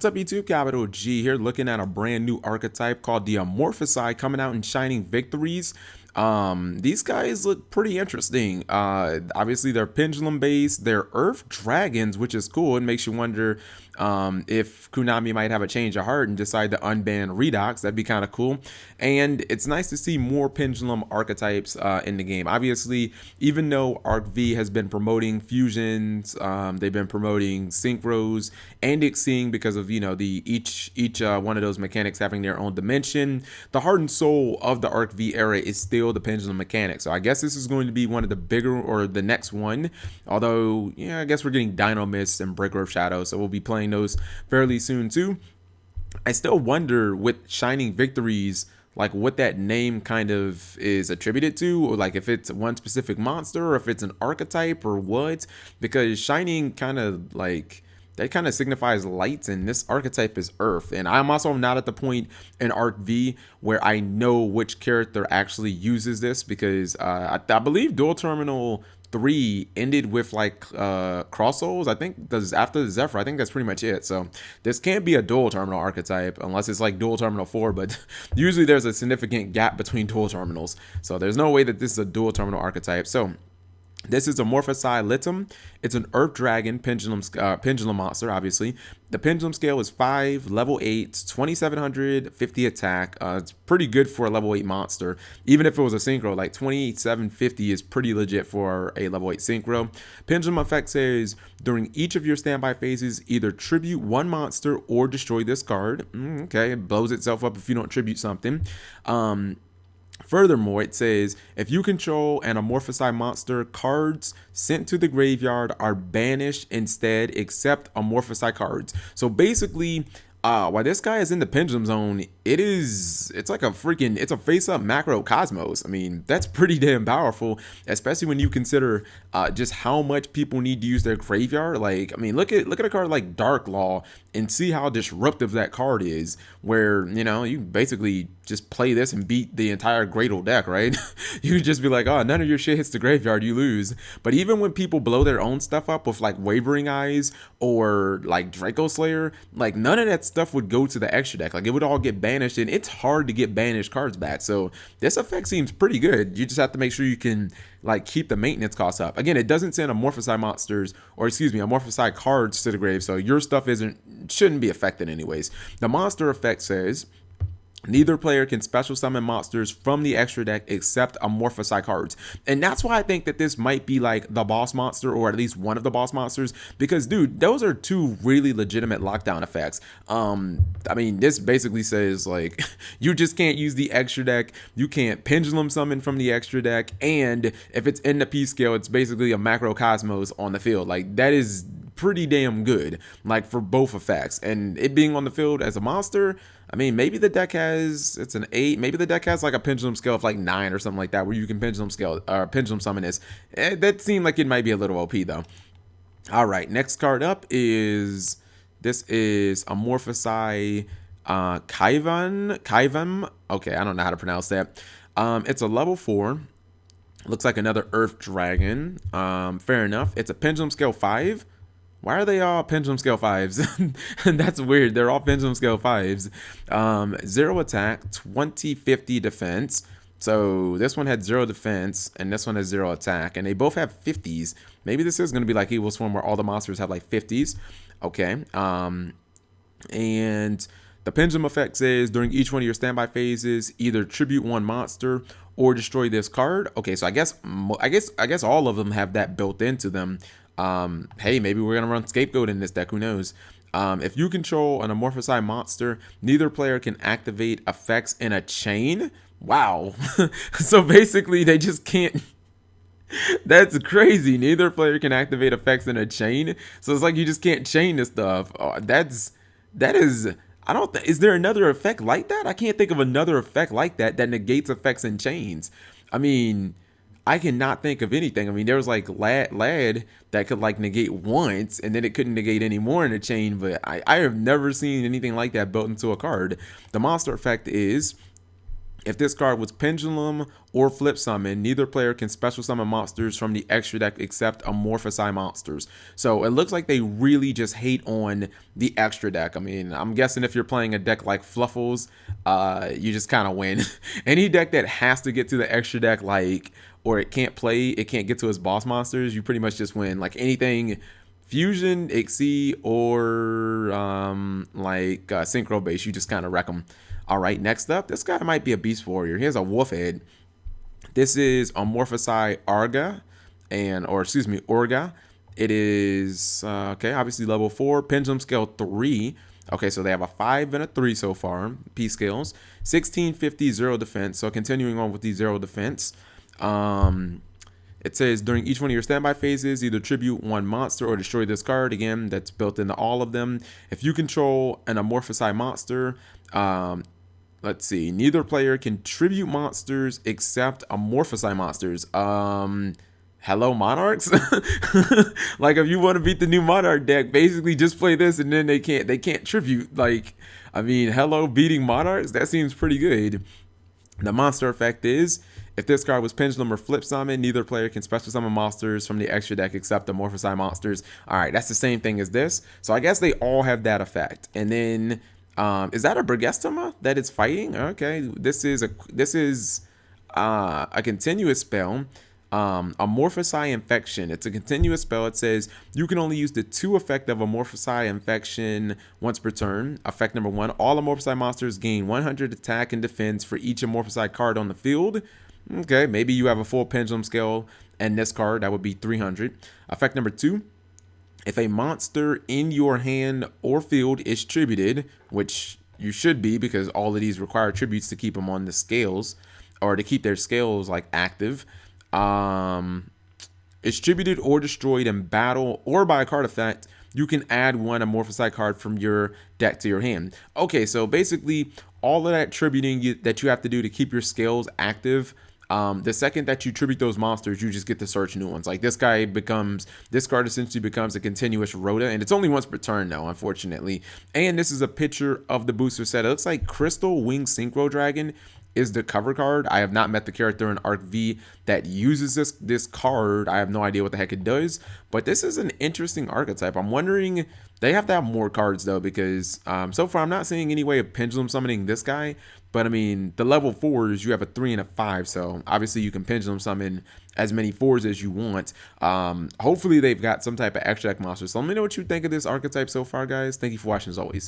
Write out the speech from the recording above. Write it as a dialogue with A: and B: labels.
A: up, YouTube? Capital G here, looking at a brand new archetype called the Amorphossi coming out in Shining Victories. These guys look pretty interesting. Obviously they're pendulum based, they're earth dragons, which is cool. It makes you wonder if Konami might have a change of heart and decide to unban Redox. That'd be kind of cool. And it's nice to see more pendulum archetypes in the game. Obviously, even though Arc V has been promoting fusions, they've been promoting synchros and Xing because of the each one of those mechanics having their own dimension. The heart and soul of the Arc V era is still the pendulum mechanic. So I guess this is going to be one of the bigger, or the next one. Although, yeah, I guess we're getting Dino Mist and Breaker of Shadow, so we'll be playing those fairly soon too. I still wonder with Shining Victories, like what that name kind of is attributed to, or like if it's one specific monster or if it's an archetype or what, because Shining kind of like that kind of signifies lights, and this archetype is earth. And I'm also not at the point in Arc V where I know which character actually uses this, because I believe Dual Terminal 3 ended with like cross souls. I think does after the Zephyr. I think that's pretty much it. So this can't be a dual terminal archetype unless it's like dual terminal 4, but usually there's a significant gap between dual terminals. So there's no way that this is a dual terminal archetype. So this is Amorphossi Litum. It's an Earth Dragon pendulum monster, obviously. The pendulum scale is 5, level 8, 2750 attack. It's pretty good for a level 8 monster. Even if it was a synchro, like 2750 is pretty legit for a level 8 synchro. Pendulum effect says, during each of your standby phases, either tribute one monster or destroy this card. Okay, it blows itself up if you don't tribute something. Furthermore, it says, if you control an Amorphossi monster, cards sent to the graveyard are banished instead, except Amorphossi cards. So basically, while this guy is in the pendulum zone, it's like it's a face-up macro cosmos. I mean, that's pretty damn powerful, especially when you consider just how much people need to use their graveyard. Like, I mean, look at a card like Dark Law and see how disruptive that card is, where, you basically just play this and beat the entire Gradle deck, right? You just be like, oh, none of your shit hits the graveyard, you lose. But even when people blow their own stuff up with like Wavering Eyes or like Draco Slayer, like none of that stuff would go to the extra deck. Like it would all get banished, and it's hard to get banished cards back. So this effect seems pretty good. You just have to make sure you can like keep the maintenance costs up. Again, it doesn't send Amorphossi monsters, or excuse me, Amorphossi cards to the grave, so your stuff shouldn't be affected anyways. The monster effect says, neither player can special summon monsters from the extra deck except Amorphossi cards. And that's why I think that this might be like the boss monster, or at least one of the boss monsters, because dude, those are two really legitimate lockdown effects. I mean, this basically says like you just can't use the extra deck, you can't pendulum summon from the extra deck, and if it's in the P scale, it's basically a macro cosmos on the field. Like that is pretty damn good, like for both effects. And it being on the field as a monster, I mean, maybe the deck has, it's an 8, maybe the deck has like a pendulum scale of like 9 or something like that, where you can pendulum summon this. That seemed like it might be a little OP though. All right, next card up is, this is Amorphossi Kaivam. Okay, I don't know how to pronounce that. It's a level 4. Looks like another Earth Dragon. Fair enough. It's a pendulum scale 5. Why are they all pendulum scale 5s? That's weird. They're all pendulum scale 5s. 0 attack, 2050 defense. So this one had 0 defense, and this one has 0 attack, and they both have 50s. Maybe this is going to be like Evil Swarm, where all the monsters have like 50s. Okay. And the pendulum effect says, during each one of your standby phases, either tribute one monster or destroy this card. Okay, so I guess all of them have that built into them. Hey, maybe we're gonna run Scapegoat in this deck, who knows. If you control an Amorphossi monster, neither player can activate effects in a chain. Wow. So basically they just can't. That's crazy. Neither player can activate effects in a chain, so it's like you just can't chain this stuff. That is, I don't think, is there another effect like that? I can't think of another effect like that that negates effects in chains. I mean, I cannot think of anything. I mean, there was like Lad that could like negate once, and then it couldn't negate anymore in a chain, but I have never seen anything like that built into a card. The monster effect is, If this card was Pendulum or Flip Summon, neither player can special summon monsters from the extra deck except Amorphossi monsters. So it looks like they really just hate on the extra deck. I mean, I'm guessing if you're playing a deck like Fluffles, you just kind of win. Any deck that has to get to the extra deck, like, or it can't get to its boss monsters, you pretty much just win. Like anything Fusion, Ixie, or Synchro base, you just kind of wreck them. All right, next up, this guy might be a Beast Warrior. He has a Wolf Head. This is Amorphossi Orga, Orga. It is, okay, obviously level 4, Pendulum Scale 3. Okay, so they have a 5 and a 3 so far, P scales. 1650, 0 defense. So continuing on with the 0 defense. It says during each one of your standby phases, either tribute one monster or destroy this card. Again, that's built into all of them. If you control an Amorphossi monster, let's see, neither player can tribute monsters except Amorphossi monsters. Hello Monarchs? Like if you want to beat the new Monarch deck, basically just play this and then they can't tribute. Like, I mean, hello beating Monarchs? That seems pretty good. The monster effect is, if this card was Pendulum or Flip Summon, neither player can special summon monsters from the extra deck except the Amorphossi monsters. All right, that's the same thing as this. So I guess they all have that effect. And then, is that a Brigestoma that it's fighting? Okay, this is a continuous spell. Amorphossi Infection. It's a continuous spell. It says you can only use the 2 effect of Amorphossi Infection once per turn. Effect number 1, all Amorphossi monsters gain 100 attack and defense for each Amorphossi card on the field. Okay, maybe you have a full Pendulum Scale and this card, that would be 300. Effect number 2, if a monster in your hand or field is tributed, which you should be because all of these require tributes to keep them on the scales, or to keep their scales like active, it's tributed or destroyed in battle or by a card effect, you can add one Amorphossi card from your deck to your hand. Okay, so basically all of that tributing that you have to do to keep your scales active, the second that you tribute those monsters, you just get to search new ones. Like this card essentially becomes a continuous Rhoda, and it's only once per turn though, unfortunately. And this is a picture of the booster set. It looks like Crystal Wing Synchro Dragon is the cover card. I have not met the character in Arc V that uses this card. I have no idea what the heck it does, but this is an interesting archetype. I'm wondering, they have to have more cards though, because so far I'm not seeing any way of pendulum summoning this guy. But I mean, the level 4s, you have a 3 and a 5, so obviously you can pendulum summon as many 4s as you want. Hopefully they've got some type of extra deck monster. So let me know what you think of this archetype so far, guys. Thank you for watching as always.